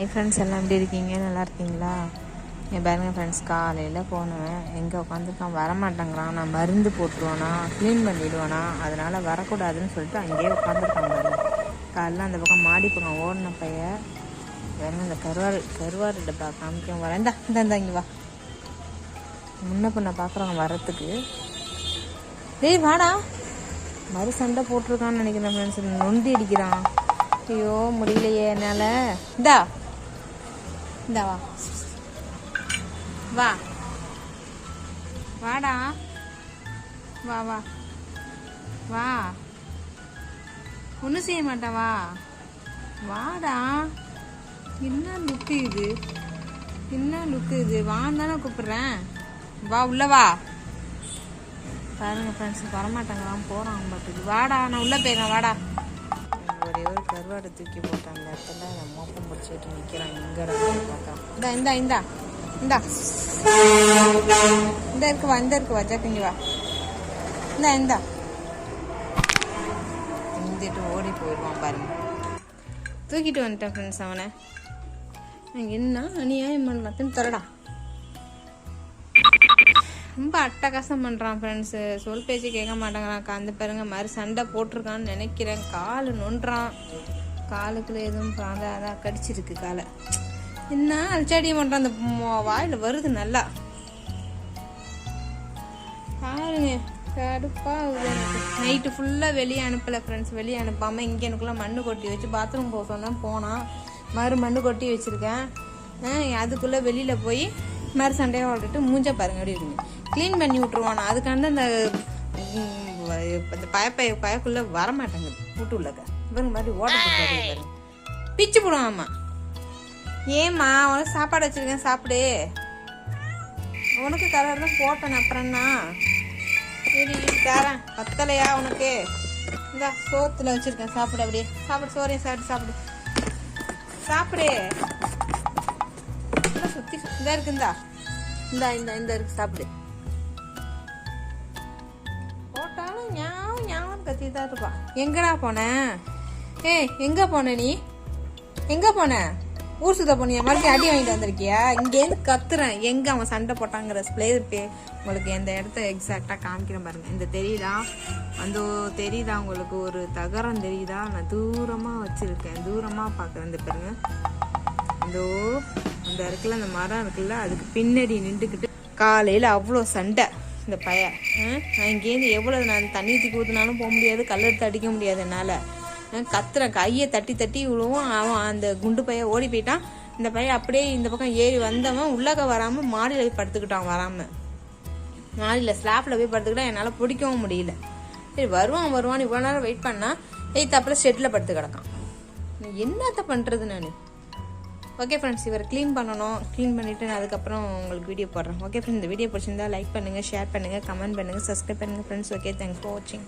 Hi friends, எல்லாம் எப்படி இருக்கீங்க? நல்லா இருக்கீங்களா? என் பாருங்க ஃப்ரெண்ட்ஸ், காலையில் போனேன். எங்கே உட்காந்துருக்கான், வரமாட்டேங்கிறான். நான் மருந்து போட்டுருவானா, க்ளீன் பண்ணிவிடுவானா, அதனால் வரக்கூடாதுன்னு சொல்லிட்டு அங்கேயே உட்காந்துருக்கான் பாருங்க. காலையில் அந்த பக்கம் மாடி பக்கம் ஓடின பைய வேறு இந்த கருவாடு டப்பா காமிக்க வரேன். இந்த இங்கே வா. முன்ன பின்ன பார்க்குறாங்க வரத்துக்கு. டேய் வாடா, மறு சண்டை போட்டிருக்கான்னு நினைக்கிறேன் ஃப்ரெண்ட்ஸ். நொண்டி அடிக்கிறான். ஐயோ முடியலையே என்னால். இந்தா வா வா வாடா, வா வா வா, ஒன்றும் செய்ய மாட்டேன். வா வாடா. என்ன லுக்கு இது, என்ன லுக்கு இது? வான்னு தானே கூப்பிட்றேன். வா உள்ள வா. பாருங்க ஃப்ரெண்ட்ஸ், வரமாட்டாங்களாம், போகிறான் பாட்டுக்கு. வாடா, நான் உள்ளே போயிருக்கேன். வாடா. ஒரே ஒரு கருவாடை தூக்கி போட்டான் அந்த இடத்துல. மோப்பம் பிடிச்சிட்டு நிற்கிறான். இங்கடா பார்க்கலாம். இந்தா இந்தா இந்தா இந்த இருக்குவா, இந்த இருக்குவா, ஜாக்கிங்க வா. இந்தா இந்துட்டு ஓடி போயிடுவான் பாருங்க. தூக்கிட்டு வந்துட்டேன் ஃப்ரெண்ட்ஸ் அவனை. என்ன அநியாயம் பண்ணலாத்துன்னு தரடா. ரொம்ப அட்டகாசம் பண்ணுறான் ஃப்ரெண்ட்ஸு. சொல் பேச்சு கேட்க மாட்டேங்கிறான். அந்த பாருங்க மாதிரி சண்டை போட்டிருக்கான்னு நினைக்கிறேன். கால் நொன்றான். காலுக்குள்ள எதுவும் அதான் கடிச்சிருக்கு காலை. என்ன அல்சாடியும் பண்ணுறான். அந்த வாயில் வருது நல்லா. பாருங்க கடுப்பா. நைட்டு ஃபுல்லாக வெளியே அனுப்பலை ஃப்ரெண்ட்ஸ். வெளியே அனுப்பாமல் இங்கே எனக்குள்ளே மண்ணு கொட்டி வச்சு பாத்ரூம் போக சொன்னால் போனான். மண்ணு கொட்டி வச்சுருக்கேன். அதுக்குள்ளே வெளியில் போய் மாதிரி சண்டையாக விட்டுட்டு மூஞ்ச பாருங்க அப்படி இருக்குங்க. க்ளீன் பண்ணி விட்ருவானா. அதுக்காண்ட அந்த பயக்குள்ளே வரமாட்டேங்குது. வீட்டு உள்ளக்க இவங்க மாதிரி ஓட்ட பாருங்க. பிச்சு போடுவாம்மா. ஏம்மா உனக்கு சாப்பாடு வச்சுருக்கேன், சாப்பிடு. உனக்கு கலர் தான் போட்டேன். அப்புறம்னா சரி தரேன். பத்தலையா உனக்கு? இந்தா சோத்துல வச்சுருக்கேன், சாப்பிடு. அப்படியே சாப்பிடு. சோறையும் சாப்பிடு. சுற்றி இந்த இருக்கு. இந்த இருக்கு, சாப்பிடு. போட்டாலும் ஞாபகம் கத்தி தான் இருப்பா. எங்கடா போன? எங்க போன நீ? எங்க போன? ஊர் சுத்த போனியா? மறுபடியும் அடி வாங்கிட்டு வந்திருக்கியா? இங்கேருந்து கத்துறேன். எங்க அவன் சண்டை போட்டாங்கிற உங்களுக்கு எந்த இடத்த எக்ஸாக்டா காமிக்கிறேன் பாருங்க. இந்த தெரியுதா? தெரியுதா உங்களுக்கு? ஒரு தகரம் தெரியுதா? நான் தூரமா வச்சிருக்கேன். தூரமா பாக்குறேன். இந்த பாருங்க, அந்த இருக்குல்ல, அந்த மரம் இருக்குல்ல, அதுக்கு பின்னாடி நின்றுக்கிட்டு காலையில் அவ்வளோ சண்டை. இந்த பைய நான் இங்கேருந்து எவ்வளோ நான் தண்ணி தூக்கி ஊற்றினாலும் போக முடியாது, கல்லெடுத்து அடிக்க முடியாது என்னால். கத்துறேன். கையை தட்டி விழுவும். அவன் அந்த குண்டு பைய ஓடி போயிட்டான். இந்த பையன் அப்படியே இந்த பக்கம் ஏறி வந்தவன் உள்ளக வராமல் மாடியில் போய் படுத்துக்கிட்டான். வராமல் மாடியில் ஸ்லாப்பில் போய் படுத்துக்கிட்டான். என்னால் பிடிக்கவும் முடியல. சரி வருவான் இவ்வளோ நேரம் வெயிட் பண்ணா. அப்புறம் ஷெட்டில் படுத்து கிடக்கான். என்னத்த பண்ணுறது நான்? ஓகே ஃப்ரெண்ட்ஸ், இவர் க்ளீன் பண்ணணும். க்ளீன் பண்ணிவிட்டு நான் அதுக்கப்புறம் உங்களுக்கு வீடியோ போடுறேன். ஓகே ஃப்ரெண்ட்ஸ், இந்த வீடியோ பிடிச்சிருந்தா லைக் பண்ணுங்கள், ஷேர் பண்ணுங்கள், கமெண்ட் பண்ணுங்கள், சப்ஸ்கிரைப் பண்ணுங்கள் ஃப்ரெண்ட்ஸ். ஓகே, தேங்க்ஸ் ஃபார் வாட்சிங்.